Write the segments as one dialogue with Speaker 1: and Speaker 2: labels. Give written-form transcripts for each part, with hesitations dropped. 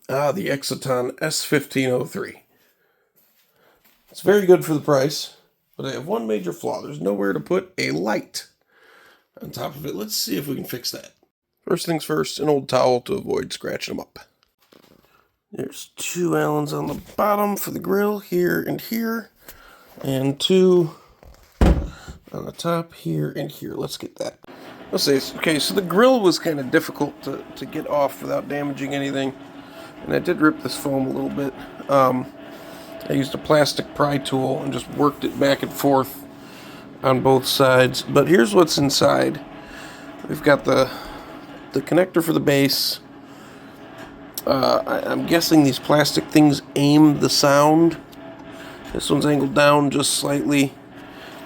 Speaker 1: The Exoton S-1503. It's very good for the price, but I have one major flaw. There's nowhere to put a light on top of it. Let's see if we can fix that. First things first, an old towel to avoid scratching them up. There's 2 Allens on the bottom for the grill, here, and 2 on the top, here and here. Let's get that. Let's see. Okay, so the grill was kind of difficult to get off without damaging anything, and I did rip this foam a little bit. I used a plastic pry tool and just worked it back and forth on both sides. But here's what's inside. We've got the connector for the base. I'm guessing these plastic things aim the sound. This one's angled down just slightly,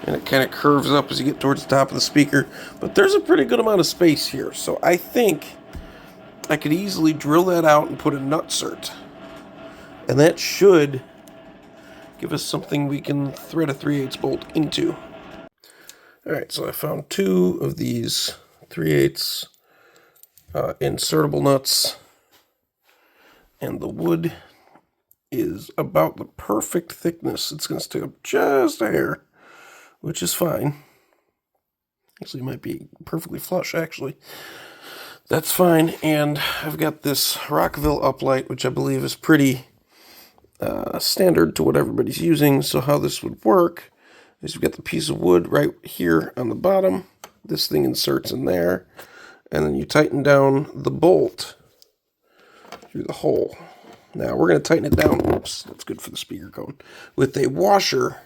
Speaker 1: and it kind of curves up as you get towards the top of the speaker. But there's a pretty good amount of space here, so I think I could easily drill that out and put a nutsert. And that should give us something we can thread a 3/8 bolt into. Alright, so I found 2 of these 3/8 insertable nuts, and the wood is about the perfect thickness. It's going to stick up just a hair, which is fine. Actually, it might be perfectly flush, actually. That's fine, and I've got this Rockville uplight, which I believe is pretty standard to what everybody's using. So how this would work is we've got the piece of wood right here on the bottom. This thing inserts in there, and then you tighten down the bolt through the hole. Now we're going to tighten it down. Oops, that's good for the speaker cone. With a washer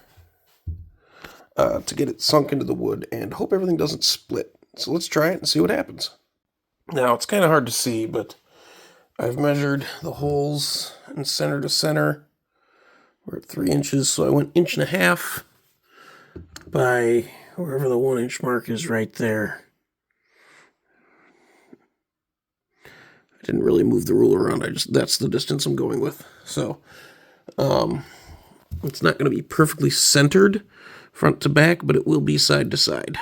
Speaker 1: to get it sunk into the wood and hope everything doesn't split. So let's try it and see what happens. Now it's kind of hard to see, but I've measured the holes in center to center. We're at 3 inches, so I went 1.5 inches by wherever the 1 inch mark is right there. I didn't really move the ruler around. That's the distance I'm going with. So it's not going to be perfectly centered front to back, but it will be side to side.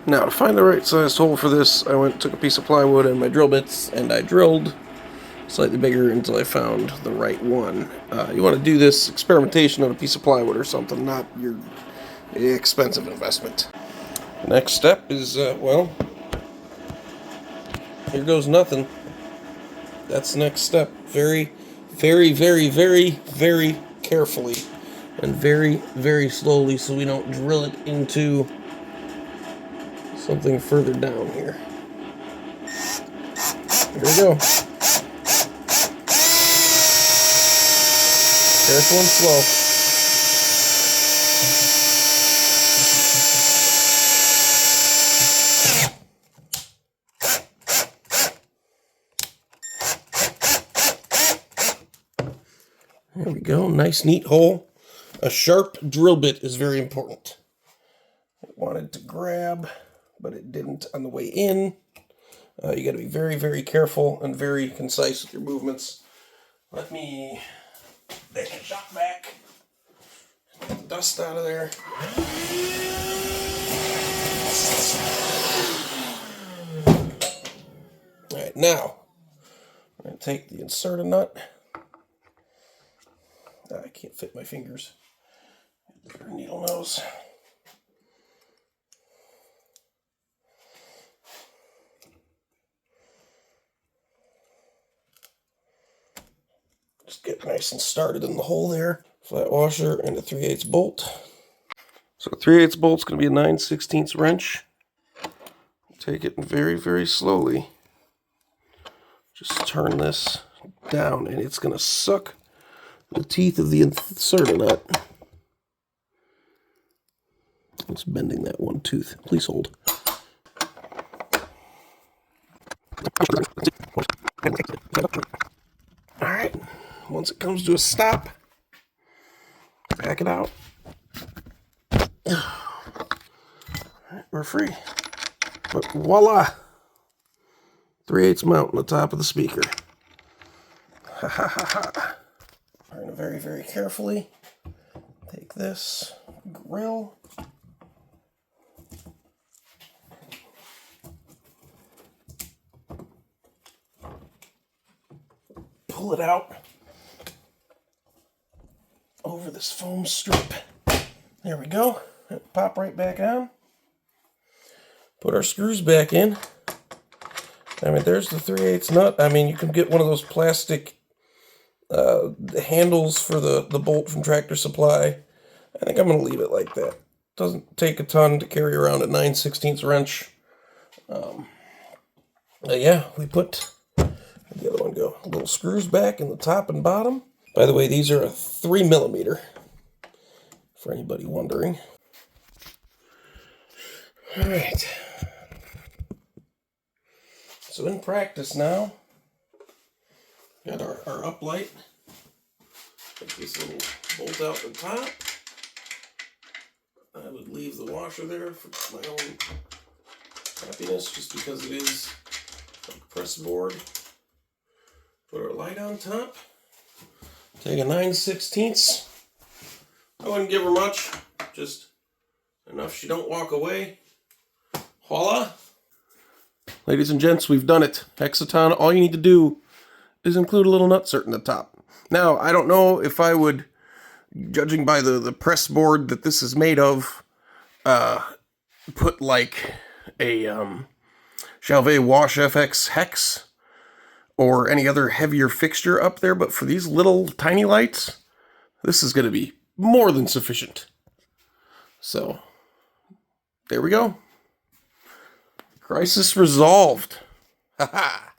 Speaker 1: Now, to find the right sized hole for this, I took a piece of plywood and my drill bits, and I drilled slightly bigger until I found the right one. You want to do this experimentation on a piece of plywood or something, not your expensive investment. The next step is, well, here goes nothing. That's the next step. Very, very, very, very, very carefully and very, very slowly so we don't drill it into something further down here. Here we go. Careful and slow. There we go. Nice, neat hole. A sharp drill bit is very important. It wanted to grab, but it didn't on the way in. You got to be very, very careful and very concise with your movements. Let me take a shot back. Get the dust out of there. Alright, now I'm going to take the inserter nut. I can't fit my fingers. Bigger needle nose. Just get nice and started in the hole there. Flat washer and a 3/8 bolt. So a 3/8 bolt's going to be a 9/16 wrench. Take it very, very slowly. Just turn this down and it's going to suck the teeth of the inserter nut. It's bending that one tooth. Please hold. Alright, once it comes to a stop, back it out. Alright, we're free. But voila! 3/8 mount on the top of the speaker. Ha ha ha ha. Turn it very, very carefully. Take this grill. pull it out over this foam strip. There we go. Pop right back on. Put our screws back in. I mean, there's the 3/8 nut. I mean, you can get one of those plastic handles for the bolt from Tractor Supply. I think I'm going to leave it like that. Doesn't take a ton to carry around a 9/16 wrench. Yeah, we put, where'd the other one go? Little screws back in the top and bottom. By the way, these are a 3mm, for anybody wondering. All right. So in practice now, got our uplight. Take this little bolt out the top. I would leave the washer there for my own happiness, just because it is like press board. Put our light on top. Take a 9/16. I wouldn't give her much, just enough she don't walk away. Voila! Ladies and gents, we've done it. Exoton, all you need to do is include a little nutsert in the top. Now, I don't know if I would, judging by the press board that this is made of, put like a Chalvet Wash FX hex or any other heavier fixture up there, but for these little tiny lights, this is going to be more than sufficient. So, there we go. Crisis resolved. Ha ha.